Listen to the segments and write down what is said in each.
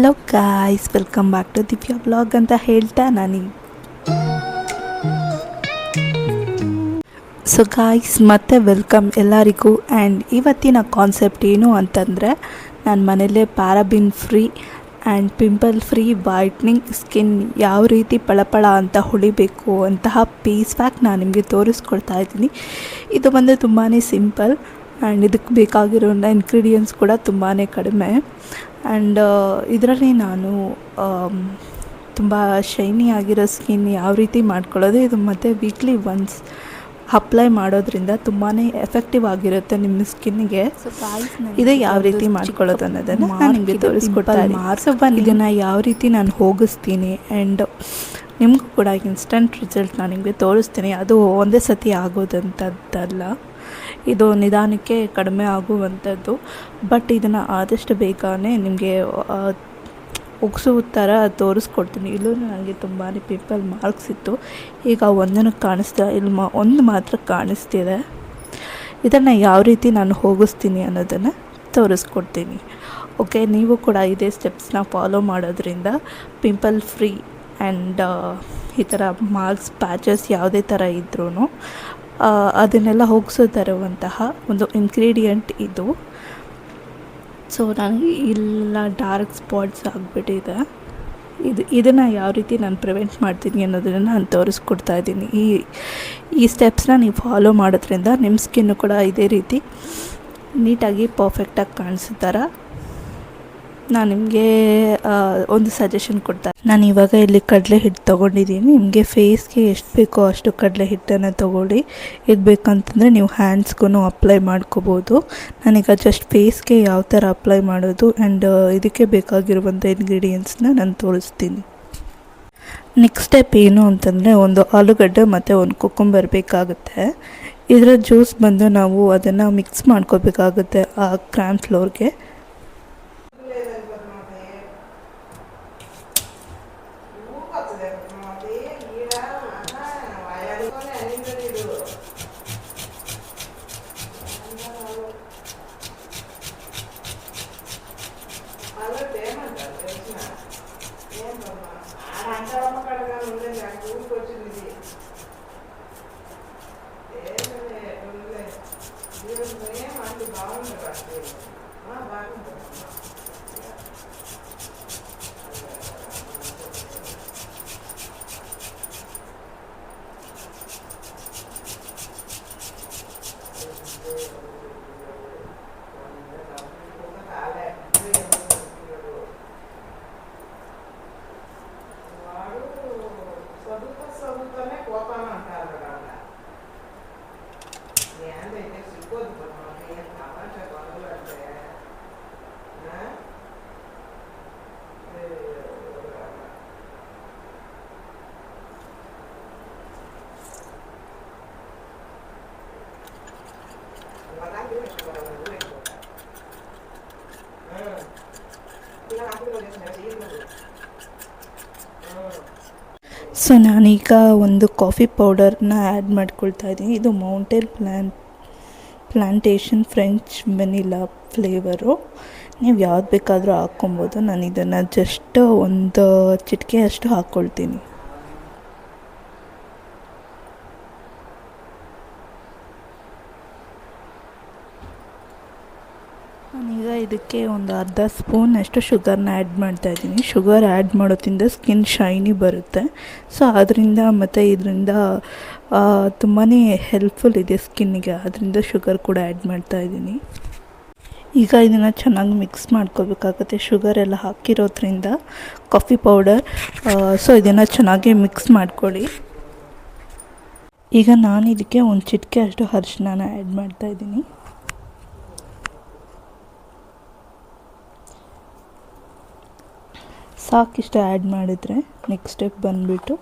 Hello guys, welcome back to Divya blog ಅಂತ ಹೇಳ್ತಾ so guys ಮತ್ತೆ ವೆಲ್ಕಮ್ ಎಲ್ಲರಿಗೂ. ಆ್ಯಂಡ್ ಇವತ್ತಿನ ಕಾನ್ಸೆಪ್ಟ್ ಏನು ಅಂತಂದರೆ, ನಾನು ಮನೇಲೇ paraben free and pimple free whitening skin ಯಾವ ರೀತಿ ಪಳಪಳ ಅಂತ ಹೊಳಿಬೇಕು ಅಂತಹ ಫೇಸ್ ಪ್ಯಾಕ್ ನಾನು ನಿಮಗೆ ತೋರಿಸ್ಕೊಡ್ತಾ ಇದ್ದೀನಿ. ಇದು ಬಂದು ತುಂಬಾ ಸಿಂಪಲ್ ಆ್ಯಂಡ್ ಇದಕ್ಕೆ ಬೇಕಾಗಿರೋ ಇಂಗ್ರೀಡಿಯೆಂಟ್ಸ್ ಕೂಡ ತುಂಬಾ ಕಡಿಮೆ. ಆ್ಯಂಡ್ ಇದರಲ್ಲಿ ನಾನು ತುಂಬ ಶೈನಿ ಆಗಿರೋ ಸ್ಕಿನ್ ಯಾವ ರೀತಿ ಮಾಡ್ಕೊಳ್ಳೋದು ಇದು ಮತ್ತು ವೀಕ್ಲಿ ಒನ್ಸ್ ಅಪ್ಲೈ ಮಾಡೋದ್ರಿಂದ ತುಂಬಾ ಎಫೆಕ್ಟಿವ್ ಆಗಿರುತ್ತೆ ನಿಮ್ಮ ಸ್ಕಿನ್ನಿಗೆ. ಇದು ಯಾವ ರೀತಿ ಮಾಡ್ಕೊಳ್ಳೋದು ಅನ್ನೋದನ್ನು ನಾನು ನಿಮಗೆ ತೋರಿಸ್ಕೊಡ್ತಾ ಇದ್ದೀನಿ. ಇದನ್ನು ಯಾವ ರೀತಿ ನಾನು ಹೋಗಿಸ್ತೀನಿ ಆ್ಯಂಡ್ ನಿಮಗೂ ಕೂಡ ಇನ್ಸ್ಟಂಟ್ ರಿಸಲ್ಟ್ ನಾನು ನಿಮಗೆ ತೋರಿಸ್ತೀನಿ. ಅದು ಒಂದೇ ಸತಿ ಆಗೋದಂಥದ್ದಲ್ಲ, ಇದು ನಿಧಾನಕ್ಕೆ ಕಡಿಮೆ ಆಗುವಂಥದ್ದು. ಬಟ್ ಇದನ್ನು ಆದಷ್ಟು ಬೇಗನೆ ನಿಮಗೆ ಉಗ್ಸೋ ಥರ ತೋರಿಸ್ಕೊಡ್ತೀನಿ. ಇಲ್ಲೂ ನನಗೆ ತುಂಬಾ ಪಿಂಪಲ್ ಮಾರ್ಕ್ಸ್ ಇತ್ತು, ಈಗ ಒಂದನ್ನು ಕಾಣಿಸ್ತಾ ಇಲ್ಲಿ ಒಂದು ಮಾತ್ರ ಕಾಣಿಸ್ತಿದೆ. ಇದನ್ನು ಯಾವ ರೀತಿ ನಾನು ಹೋಗಿಸ್ತೀನಿ ಅನ್ನೋದನ್ನು ತೋರಿಸ್ಕೊಡ್ತೀನಿ. ಓಕೆ, ನೀವು ಕೂಡ ಇದೇ ಸ್ಟೆಪ್ಸ್ನ ಫಾಲೋ ಮಾಡೋದ್ರಿಂದ ಪಿಂಪಲ್ ಫ್ರೀ ಆ್ಯಂಡ್ ಈ ಥರ ಮಾರ್ಕ್ಸ್ ಪ್ಯಾಚಸ್ ಯಾವುದೇ ಥರ ಇದ್ರೂ ಅದನ್ನೆಲ್ಲ ಹೋಗಿಸೋ ತರುವಂತಹ ಒಂದು ಇಂಗ್ರೀಡಿಯೆಂಟ್ ಇದು. ಸೊ ನನಗೆ ಇಲ್ಲ ಡಾರ್ಕ್ ಸ್ಪಾಟ್ಸ್ ಆಗಿಬಿಟ್ಟಿದೆ. ಇದನ್ನು ಯಾವ ರೀತಿ ನಾನು ಪ್ರಿವೆಂಟ್ ಮಾಡ್ತೀನಿ ಅನ್ನೋದನ್ನು ನಾನು ತೋರಿಸ್ಕೊಡ್ತಾ ಇದ್ದೀನಿ. ಈ ಸ್ಟೆಪ್ಸ್ನ ನೀವು ಫಾಲೋ ಮಾಡೋದ್ರಿಂದ ನಿಮ್ಮ ಸ್ಕಿನ್ನು ಕೂಡ ಇದೇ ರೀತಿ ನೀಟಾಗಿ ಪರ್ಫೆಕ್ಟಾಗಿ ಕಾಣಿಸೋ ಥರ ನಾನು ನಿಮಗೆ ಒಂದು ಸಜೆಷನ್ ಕೊಡ್ತಾ. ನಾನು ಇವಾಗ ಇಲ್ಲಿ ಕಡಲೆ ಹಿಟ್ಟು ತೊಗೊಂಡಿದ್ದೀನಿ. ನಿಮಗೆ ಫೇಸ್ಗೆ ಎಷ್ಟು ಬೇಕೋ ಅಷ್ಟು ಕಡಲೆ ಹಿಟ್ಟನ್ನು ತೊಗೊಳ್ಳಿ. ಇದು ಬೇಕಂತಂದರೆ ನೀವು ಹ್ಯಾಂಡ್ಸ್ಗೂ ಅಪ್ಲೈ ಮಾಡ್ಕೋಬೋದು. ನಾನೀಗ ಜಸ್ಟ್ ಫೇಸ್ಗೆ ಯಾವ ಥರ ಅಪ್ಲೈ ಮಾಡೋದು ಆ್ಯಂಡ್ ಇದಕ್ಕೆ ಬೇಕಾಗಿರುವಂಥ ಇಂಗ್ರೀಡಿಯೆಂಟ್ಸ್ನ ನಾನು ತೋರಿಸ್ತೀನಿ. ನೆಕ್ಸ್ಟ್ ಸ್ಟೆಪ್ ಏನು ಅಂತಂದರೆ, ಒಂದು ಆಲೂಗಡ್ಡೆ ಮತ್ತು ಒಂದು ಕುಕ್ಕುಂಬರ್ ಬೇಕಾಗುತ್ತೆ. ಇದರ ಜ್ಯೂಸ್ ಬಂದು ನಾವು ಅದನ್ನು ಮಿಕ್ಸ್ ಮಾಡ್ಕೋಬೇಕಾಗುತ್ತೆ ಆ ಕ್ರಾನ್ ಫ್ಲೋರ್ಗೆ. ಸೊ ನಾನೀಗ ಒಂದು ಕಾಫಿ ಪೌಡರ್ನ ಆ್ಯಡ್ ಮಾಡ್ಕೊಳ್ತಾ ಇದ್ದೀನಿ. ಇದು mountain plantation French vanilla flavour. ನೀವು ಯಾವ್ದು ಬೇಕಾದರೂ ಹಾಕ್ಕೊಬೋದು. ನಾನು ಇದನ್ನು ಜಸ್ಟ್ ಒಂದು ಚಿಟಿಕೆ ಅಷ್ಟು ಹಾಕ್ಕೊಳ್ತೀನಿ. ನಾನೀಗ ಇದಕ್ಕೆ ಒಂದು ಅರ್ಧ ಸ್ಪೂನಷ್ಟು ಶುಗರ್ನ ಆ್ಯಡ್ ಮಾಡ್ತಾಯಿದ್ದೀನಿ. ಶುಗರ್ ಆ್ಯಡ್ ಮಾಡೋದ್ರಿಂದ ಸ್ಕಿನ್ ಶೈನಿ ಬರುತ್ತೆ. ಸೊ ಅದರಿಂದ ಮತ್ತು ಇದರಿಂದ ತುಂಬಾ ಹೆಲ್ಪ್ಫುಲ್ ಇದೆ ಸ್ಕಿನ್ನಿಗೆ, ಅದರಿಂದ ಶುಗರ್ ಕೂಡ ಆ್ಯಡ್ ಮಾಡ್ತಾಯಿದ್ದೀನಿ. ಈಗ ಇದನ್ನು ಚೆನ್ನಾಗಿ ಮಿಕ್ಸ್ ಮಾಡ್ಕೋಬೇಕಾಗುತ್ತೆ. ಶುಗರ್ ಎಲ್ಲ ಹಾಕಿರೋದ್ರಿಂದ ಕಾಫಿ ಪೌಡರ್. ಸೊ ಇದನ್ನು ಚೆನ್ನಾಗಿ ಮಿಕ್ಸ್ ಮಾಡ್ಕೊಳ್ಳಿ. ಈಗ ನಾನು ಇದಕ್ಕೆ ಒಂದು ಚಿಟಿಕೆ ಅಷ್ಟು ಅರಿಶಿನ ಆ್ಯಡ್ ಮಾಡ್ತಾಯಿದ್ದೀನಿ. ಸಾಕಿಷ್ಟು ಆ್ಯಡ್ ಮಾಡಿದರೆ ನೆಕ್ಸ್ಟ್ ಸ್ಟೆಪ್ ಬಂದುಬಿಟ್ಟು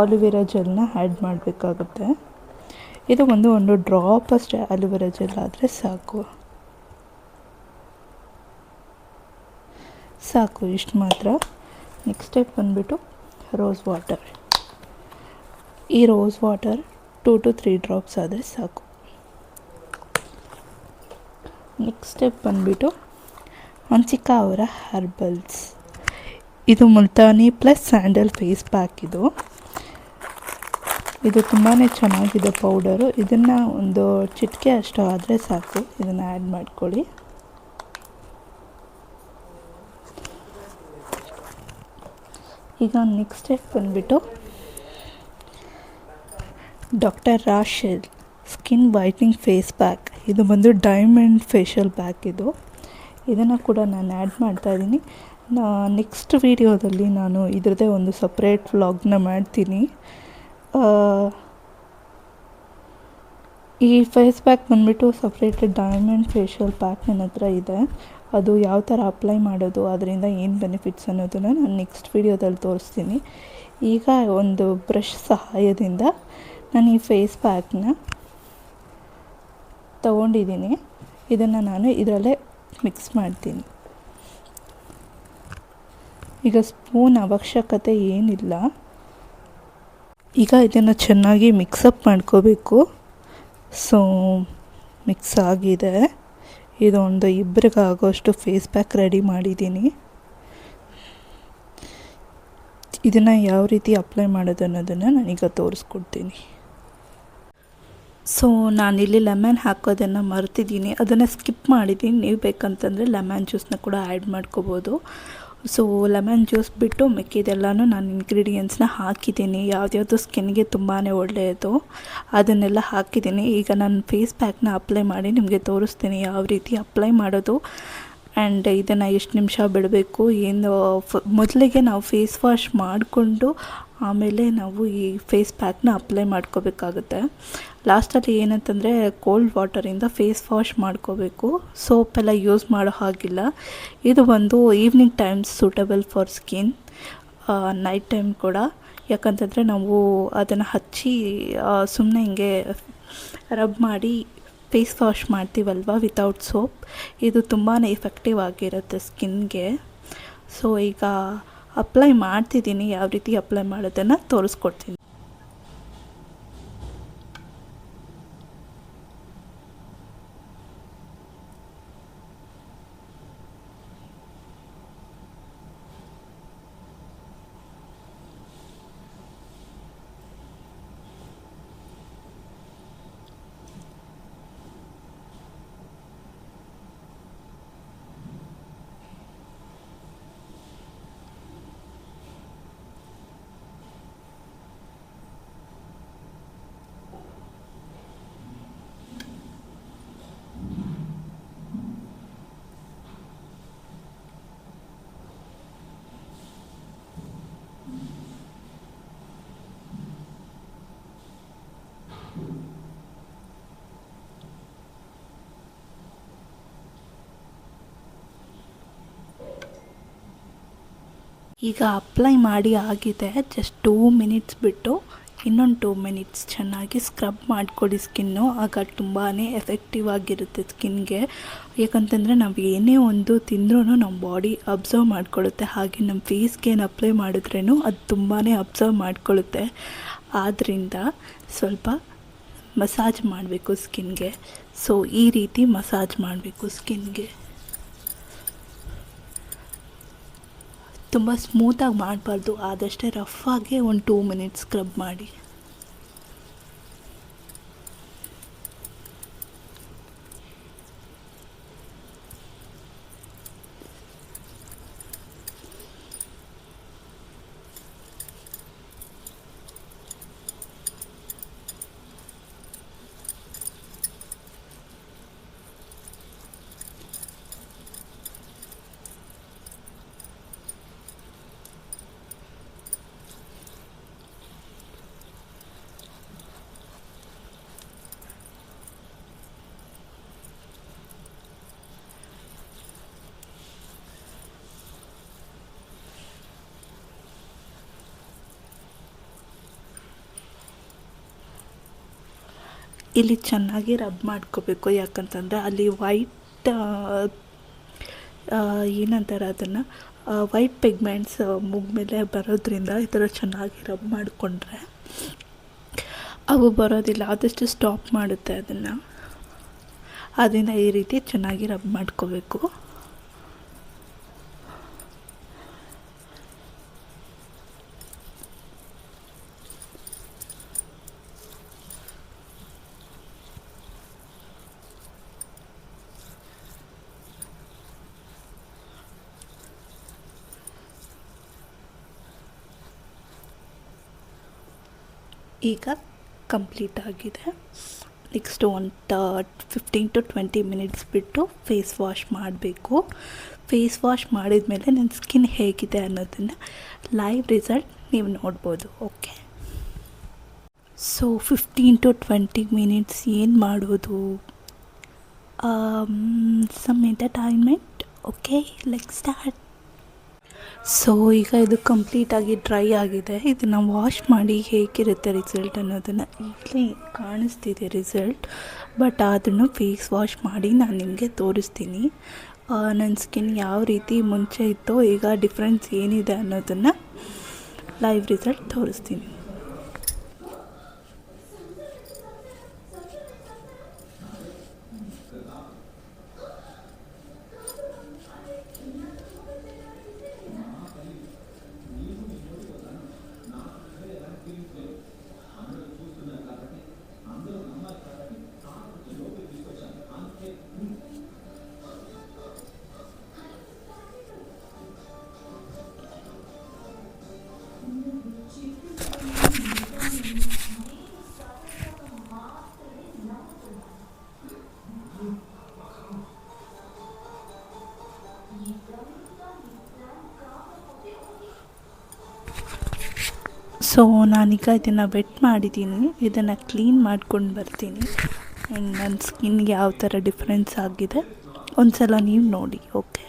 ಆಲಿವೆರಾ ಜೆಲ್ನ ಆ್ಯಡ್ ಮಾಡಬೇಕಾಗುತ್ತೆ. ಇದು ಒಂದು ಡ್ರಾಪ್ ಅಷ್ಟೇ ಆಲಿವೆರಾ ಜೆಲ್ ಆದರೆ ಸಾಕು ಇಷ್ಟು ಮಾತ್ರ. ನೆಕ್ಸ್ಟ್ ಸ್ಟೆಪ್ ಬಂದುಬಿಟ್ಟು ರೋಸ್ ವಾಟರ್. ಈ ರೋಸ್ ವಾಟರ್ 2 to 3 ಡ್ರಾಪ್ಸ್ ಆದರೆ ಸಾಕು. ನೆಕ್ಸ್ಟ್ ಸ್ಟೆಪ್ ಬಂದುಬಿಟ್ಟು ಹಂಚಿಕಾ ಅವರ ಹರ್ಬಲ್ಸ್. ಇದು Multani plus sandal face pack. ಇದು ತುಂಬಾ ಚೆನ್ನಾಗಿದೆ ಪೌಡರು. ಇದನ್ನು ಒಂದು ಚಿಟಿಕೆ ಅಷ್ಟು ಆದರೆ ಸಾಕು. ಇದನ್ನು ಆ್ಯಡ್ ಮಾಡ್ಕೊಳ್ಳಿ. ಈಗ ನೆಕ್ಸ್ಟ್ ಸ್ಟೆಪ್ ಬಂದುಬಿಟ್ಟು doctor Rashel skin whitening face pack. ಇದು ಬಂದು ಡೈಮಂಡ್ ಫೇಶಿಯಲ್ ಪ್ಯಾಕ್. ಇದನ್ನು ಕೂಡ ನಾನು ಆ್ಯಡ್ ಮಾಡ್ತಾಯಿದ್ದೀನಿ. ನೆಕ್ಸ್ಟ್ ವೀಡಿಯೋದಲ್ಲಿ ನಾನು ಇದರದ್ದೇ ಒಂದು ಸಪ್ರೇಟ್ ವ್ಲಾಗ್ನ ಮಾಡ್ತೀನಿ. ಈ ಫೇಸ್ ಪ್ಯಾಕ್ ಬಂದುಬಿಟ್ಟು ಸಪ್ರೇಟೆಡ್ ಡೈಮಂಡ್ ಫೇಶಿಯಲ್ ಪ್ಯಾಕ್ ನನ್ನ ಹತ್ರ ಇದೆ. ಅದು ಯಾವ ಥರ ಅಪ್ಲೈ ಮಾಡೋದು, ಅದರಿಂದ ಏನು ಬೆನಿಫಿಟ್ಸ್ ಅನ್ನೋದನ್ನು ನಾನು ನೆಕ್ಸ್ಟ್ ವೀಡಿಯೋದಲ್ಲಿ ತೋರಿಸ್ತೀನಿ. ಈಗ ಒಂದು ಬ್ರಷ್ ಸಹಾಯದಿಂದ ನಾನು ಈ ಫೇಸ್ ಪ್ಯಾಕ್ನ ತಗೊಂಡಿದ್ದೀನಿ. ಇದನ್ನು ನಾನು ಇದರಲ್ಲೇ ಮಿಕ್ಸ್ ಮಾಡ್ತೀನಿ. ಈಗ ಸ್ಪೂನ್ ಅವಶ್ಯಕತೆ ಏನಿಲ್ಲ. ಈಗ ಇದನ್ನು ಚೆನ್ನಾಗಿ ಮಿಕ್ಸಪ್ ಮಾಡ್ಕೋಬೇಕು. ಸೊ ಮಿಕ್ಸ್ ಆಗಿದೆ. ಇದೊಂದು ಇಬ್ಬರಿಗಾಗೋಷ್ಟು ಫೇಸ್ ಪ್ಯಾಕ್ ರೆಡಿ ಮಾಡಿದ್ದೀನಿ. ಇದನ್ನು ಯಾವ ರೀತಿ ಅಪ್ಲೈ ಮಾಡೋದು ಅನ್ನೋದನ್ನು ನಾನೀಗ ತೋರಿಸ್ಕೊಡ್ತೀನಿ. ಸೊ ನಾನಿಲ್ಲಿ ಲೆಮನ್ ಹಾಕೋದನ್ನು ಮರ್ತಿದ್ದೀನಿ, ಅದನ್ನು ಸ್ಕಿಪ್ ಮಾಡಿದ್ದೀನಿ. ನೀವು ಬೇಕಂತಂದರೆ ಲೆಮನ್ ಜ್ಯೂಸನ್ನ ಕೂಡ ಆ್ಯಡ್ ಮಾಡ್ಕೋಬೋದು. ಸೊ ಲೆಮನ್ ಜ್ಯೂಸ್ ಬಿಟ್ಟು ಮಿಕ್ಕಿದೆಲ್ಲನೂ ನಾನು ಇಂಗ್ರೀಡಿಯೆಂಟ್ಸ್ನ ಹಾಕಿದ್ದೀನಿ. ಯಾವ್ದ್ಯಾವುದು ಸ್ಕಿನ್ಗೆ ತುಂಬಾ ಒಳ್ಳೆಯದು ಅದನ್ನೆಲ್ಲ ಹಾಕಿದ್ದೀನಿ. ಈಗ ನಾನು ಫೇಸ್ ಪ್ಯಾಕ್ನ ಅಪ್ಲೈ ಮಾಡಿ ನಿಮಗೆ ತೋರಿಸ್ತೀನಿ ಯಾವ ರೀತಿ ಅಪ್ಲೈ ಮಾಡೋದು ಆ್ಯಂಡ್ ಇದನ್ನು ಎಷ್ಟು ನಿಮಿಷ ಬಿಡಬೇಕು ಏನು. ಮೊದಲಿಗೆ ನಾವು ಫೇಸ್ ವಾಶ್ ಮಾಡಿಕೊಂಡು ಆಮೇಲೆ ನಾವು ಈ ಫೇಸ್ ಪ್ಯಾಕ್ನ ಅಪ್ಲೈ ಮಾಡ್ಕೋಬೇಕಾಗುತ್ತೆ. ಲಾಸ್ಟಲ್ಲಿ ಏನಂತಂದರೆ ಕೋಲ್ಡ್ ವಾಟರಿಂದ ಫೇಸ್ ವಾಶ್ ಮಾಡ್ಕೋಬೇಕು. ಸೋಪೆಲ್ಲ ಯೂಸ್ ಮಾಡೋ ಹಾಗಿಲ್ಲ. ಇದು ಒಂದು evening times suitable for skin, night time ಕೂಡ. ಯಾಕಂತಂದರೆ ನಾವು ಅದನ್ನು ಹಚ್ಚಿ ಸುಮ್ಮನೆ ಹಿಂಗೆ ರಬ್ ಮಾಡಿ ಫೇಸ್ ವಾಶ್ ಮಾಡ್ತೀವಲ್ವ ವಿತೌಟ್ ಸೋಪ್. ಇದು ತುಂಬಾ ಎಫೆಕ್ಟಿವ್ ಆಗಿರುತ್ತೆ ಸ್ಕಿನ್ಗೆ. ಸೊ ಈಗ ಅಪ್ಲೈ ಮಾಡ್ತಿದ್ದೀನಿ. ಯಾವ ರೀತಿ ಅಪ್ಲೈ ಮಾಡೋದನ್ನು ತೋರಿಸ್ಕೊಡ್ತೀನಿ. ಈಗ ಅಪ್ಲೈ ಮಾಡಿ ಆಗಿದೆ. ಜಸ್ಟ್ 2 ಮಿನಿಟ್ಸ್ ಬಿಟ್ಟು ಇನ್ನೊಂದು 2 ಮಿನಿಟ್ಸ್ ಚೆನ್ನಾಗಿ ಸ್ಕ್ರಬ್ ಮಾಡಿಕೊಡಿ ಸ್ಕಿನ್ನು. ಆಗ ತುಂಬಾ ಎಫೆಕ್ಟಿವ್ ಆಗಿರುತ್ತೆ ಸ್ಕಿನ್ಗೆ. ಯಾಕಂತಂದರೆ ನಾವು ಏನೇ ಒಂದು ತಿಂದ್ರೂ ನಮ್ಮ ಬಾಡಿ ಅಬ್ಸರ್ವ್ ಮಾಡ್ಕೊಳ್ಳುತ್ತೆ. ಹಾಗೆ ನಮ್ಮ ಫೇಸ್ಗೆ ಏನು ಅಪ್ಲೈ ಮಾಡಿದ್ರೂ ಅದು ತುಂಬಾ ಅಬ್ಸರ್ವ್ ಮಾಡ್ಕೊಳ್ಳುತ್ತೆ. ಆದ್ದರಿಂದ ಸ್ವಲ್ಪ ಮಸಾಜ್ ಮಾಡಬೇಕು ಸ್ಕಿನ್ಗೆ. ಸೊ ಈ ರೀತಿ ಮಸಾಜ್ ಮಾಡಬೇಕು ಸ್ಕಿನ್ಗೆ. ತುಂಬ ಸ್ಮೂತಾಗಿ ಮಾಡಬಾರ್ದು, ಆದಷ್ಟೇ ರಫಾಗಿ ಒಂದು 2 ಮಿನಿಟ್ಸ್ ಸ್ಕ್ರಬ್ ಮಾಡಿ. ಇಲ್ಲಿ ಚೆನ್ನಾಗಿ ರಬ್ ಮಾಡ್ಕೋಬೇಕು. ಯಾಕಂತಂದರೆ ಅಲ್ಲಿ ವೈಟ್ ಏನಂತಾರೆ ಅದನ್ನು ವೈಟ್ ಪಿಗ್ಮೆಂಟ್ಸ್ ಮೂಗ್ ಮೇಲೆ ಬರೋದ್ರಿಂದ ಈ ಥರ ಚೆನ್ನಾಗಿ ರಬ್ ಮಾಡಿಕೊಂಡ್ರೆ ಅವು ಬರೋದಿಲ್ಲ. ಆದಷ್ಟು ಸ್ಟಾಪ್ ಮಾಡುತ್ತೆ ಅದನ್ನು. ಅದರಿಂದ ಈ ರೀತಿ ಚೆನ್ನಾಗಿ ರಬ್ ಮಾಡ್ಕೋಬೇಕು. ಈಗ ಕಂಪ್ಲೀಟ್ ಆಗಿದೆ. ನೆಕ್ಸ್ಟ್ ಒಂದು 15 to 20 ಮಿನಿಟ್ಸ್ ಬಿಟ್ಟು ಫೇಸ್ ವಾಶ್ ಮಾಡಬೇಕು. ಫೇಸ್ ವಾಶ್ ಮಾಡಿದ ಮೇಲೆ ನನ್ನ ಸ್ಕಿನ್ ಹೇಗಿದೆ ಅನ್ನೋದನ್ನು ಲೈವ್ ರಿಸಲ್ಟ್ ನೀವು ನೋಡ್ಬೋದು. ಓಕೆ, ಸೊ 15 to 20 ಮಿನಿಟ್ಸ್ ಏನು ಮಾಡೋದು, some entertainment. Okay, let's start. So ಈಗ ಇದು ಕಂಪ್ಲೀಟಾಗಿ ಡ್ರೈ ಆಗಿದೆ. ಇದನ್ನು ವಾಶ್ ಮಾಡಿ ಹೇಗಿರುತ್ತೆ ರಿಸಲ್ಟ್ ಅನ್ನೋದನ್ನು ಈಗಲೇ ಕಾಣಿಸ್ತಿದೆ ರಿಸಲ್ಟ್. ಬಟ್ ಅದನ್ನು ಫೇಸ್ ವಾಶ್ ಮಾಡಿ ನಾನು ನಿಮಗೆ ತೋರಿಸ್ತೀನಿ. ನನ್ನ ಸ್ಕಿನ್ ಯಾವ ರೀತಿ ಮುಂಚೆ ಇತ್ತೋ ಈಗ ಡಿಫ್ರೆನ್ಸ್ ಏನಿದೆ ಅನ್ನೋದನ್ನು ಲೈವ್ ರಿಸಲ್ಟ್ ತೋರಿಸ್ತೀನಿ. ಸೊ ನಾನೀಗ ಇದನ್ನು ವೆಟ್ ಮಾಡಿದ್ದೀನಿ. ಇದನ್ನು ಕ್ಲೀನ್ ಮಾಡ್ಕೊಂಡು ಬರ್ತೀನಿ. ಆ್ಯಂಡ್ ನನ್ನ ಸ್ಕಿನ್ಗೆ ಯಾವ ಥರ ಡಿಫ್ರೆನ್ಸ್ ಆಗಿದೆ ಒಂದು ಸಲ ನೀವು ನೋಡಿ. ಓಕೆ,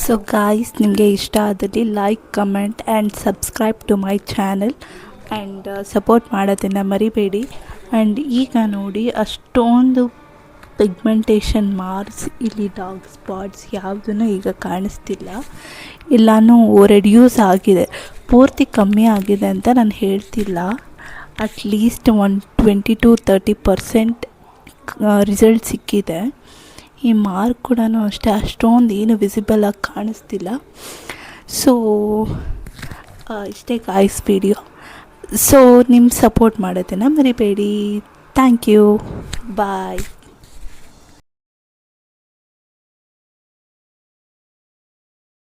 ಸೊ ಗಾಯ್ಸ್, ನಿಮಗೆ ಇಷ್ಟ ಆದಲ್ಲಿ like, comment and subscribe to my channel and support ಮಾಡೋದನ್ನು ಮರಿಬೇಡಿ. ಆ್ಯಂಡ್ ಈಗ ನೋಡಿ, ಅಷ್ಟೊಂದು ಪಿಗ್ಮೆಂಟೇಷನ್ ಮಾರ್ಕ್ಸ್, ಇಲ್ಲಿ ಡಾರ್ಕ್ ಸ್ಪಾಟ್ಸ್ ಯಾವುದೂ ಈಗ ಕಾಣಿಸ್ತಿಲ್ಲ. ಎಲ್ಲನೂ ರೆಡ್ಯೂಸ್ ಆಗಿದೆ. ಪೂರ್ತಿ ಕಮ್ಮಿ ಆಗಿದೆ ಅಂತ ನಾನು ಹೇಳ್ತಿಲ್ಲ. ಅಟ್ಲೀಸ್ಟ್ 20 to 30% ರಿಸಲ್ಟ್ ಸಿಕ್ಕಿದೆ. ಈ ಮಾರ್ಕ್ ಕೂಡ ಅಷ್ಟೇ ಅಷ್ಟೊಂದು ಏನು ವಿಸಿಬಲ್ ಆಗಿ ಕಾಣಿಸ್ತಿಲ್ಲ. ಸೊ ಇಷ್ಟೇ ಗಾಯ್ಸ್ ವಿಡಿಯೋ. ಸೊ ನಿಮ್ಮ ಸಪೋರ್ಟ್ ಮಾಡೋದನ್ನು ಮರಿಬೇಡಿ. Thank you, bye.